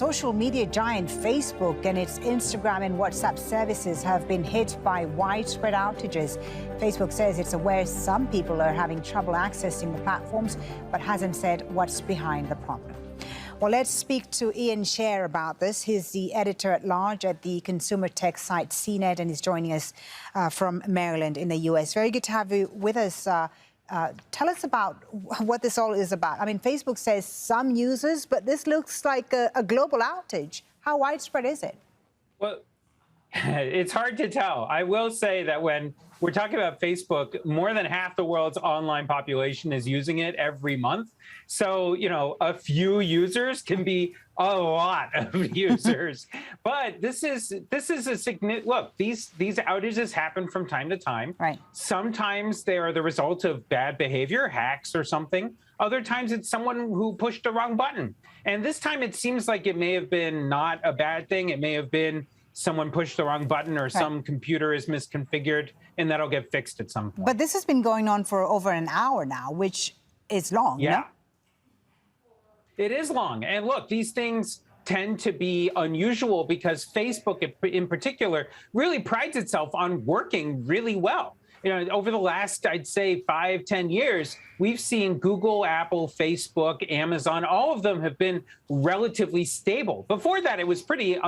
Social media giant Facebook and its Instagram and WhatsApp services have been hit by widespread outages. Facebook says it's aware some people are having trouble accessing the platforms, but hasn't said what's behind the problem. Well, let's speak to Ian Sherr about this. He's the editor-at-large at the consumer tech site CNET, and he's joining us from Maryland in the U.S. Very good to have you with us. Tell us about what this all is about. I mean, Facebook says some users, but this looks like a global outage. How widespread is it? Well, it's hard to tell. I will say that when we're talking about Facebook, more than half the world's online population is using it every month. So, you know, a few users can be a lot of users. But this is a significant look. These outages happen from time to time. Right. Sometimes they are the result of bad behavior, hacks or something. Other times it's someone who pushed the wrong button. And this time it seems like it may have been not a bad thing. It may have been someone pushed the wrong button or some computer is misconfigured, and that'll get fixed at some point. But this has been going on for over an hour now, which is long. Yeah. No? It is long. And look, these things tend to be unusual because Facebook in particular really prides itself on working really well. You know, over the last, I'd say 5-10 years, we've seen Google, Apple, Facebook, Amazon, all of them have been relatively stable. Before that, it was pretty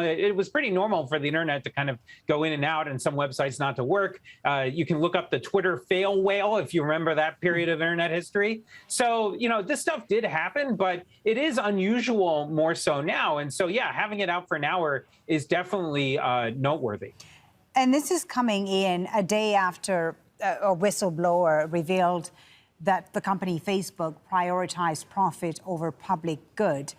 normal for the internet to kind of go in and out and some websites not to work. You can look up the Twitter fail whale if you remember that period of internet history. So, you know, this stuff did happen, but it is unusual more so now. And so, yeah, having it out for an hour is definitely noteworthy. And this is coming in a day after a whistleblower revealed that the company Facebook prioritized profit over public good.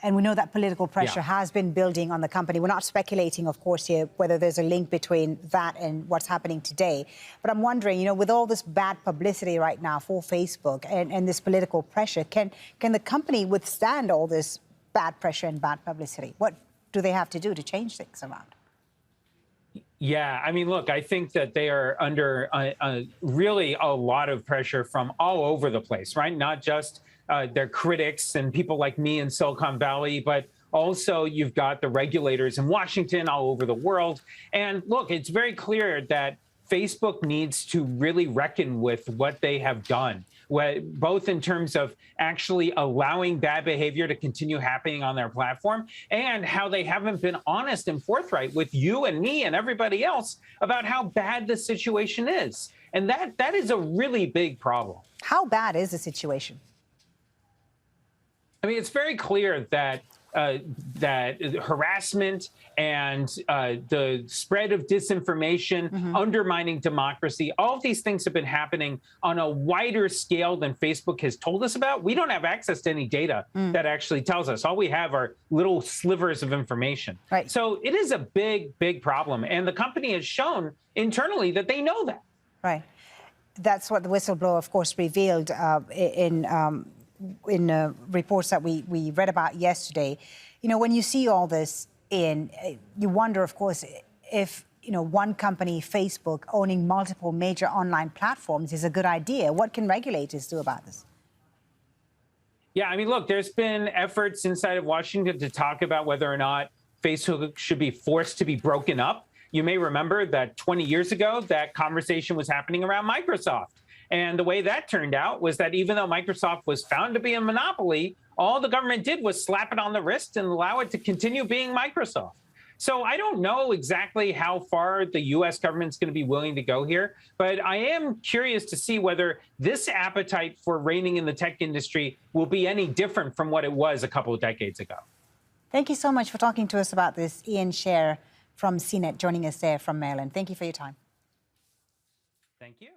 And we know that political pressure has been building on the company. We're not speculating, of course, here whether there's a link between that and what's happening today. But I'm wondering, you know, with all this bad publicity right now for Facebook and this political pressure, can the company withstand all this bad pressure and bad publicity? What do they have to do to change things around? Yeah, I mean, look, I think that they are under really a lot of pressure from all over the place, right? Not just their critics and people like me in Silicon Valley, but also you've got the regulators in Washington, all over the world. And look, it's very clear that Facebook needs to really reckon with what they have done, both in terms of actually allowing bad behavior to continue happening on their platform and how they haven't been honest and forthright with you and me and everybody else about how bad the situation is. And that is a really big problem. How bad is the situation? I mean, it's very clear that that harassment and the spread of disinformation, undermining democracy, all of these things have been happening on a wider scale than Facebook has told us about. We don't have access to any data that actually tells us. All we have are little slivers of information. Right. So it is a big, big problem. And the company has shown internally that they know that. Right. That's what the whistleblower, of course, revealed in reports that we read about yesterday. You know, when you see all this you wonder, of course, if, you know, one company, Facebook, owning multiple major online platforms is a good idea. What can regulators do about this? Yeah, I mean, look, there's been efforts inside of Washington to talk about whether or not Facebook should be forced to be broken up. You may remember that 20 years ago, that conversation was happening around Microsoft. And the way that turned out was that even though Microsoft was found to be a monopoly, all the government did was slap it on the wrist and allow it to continue being Microsoft. So I don't know exactly how far the U.S. government's going to be willing to go here, but I am curious to see whether this appetite for reigning in the tech industry will be any different from what it was a couple of decades ago. Thank you so much for talking to us about this. Ian Sherr from CNET joining us there from Maryland. Thank you for your time. Thank you.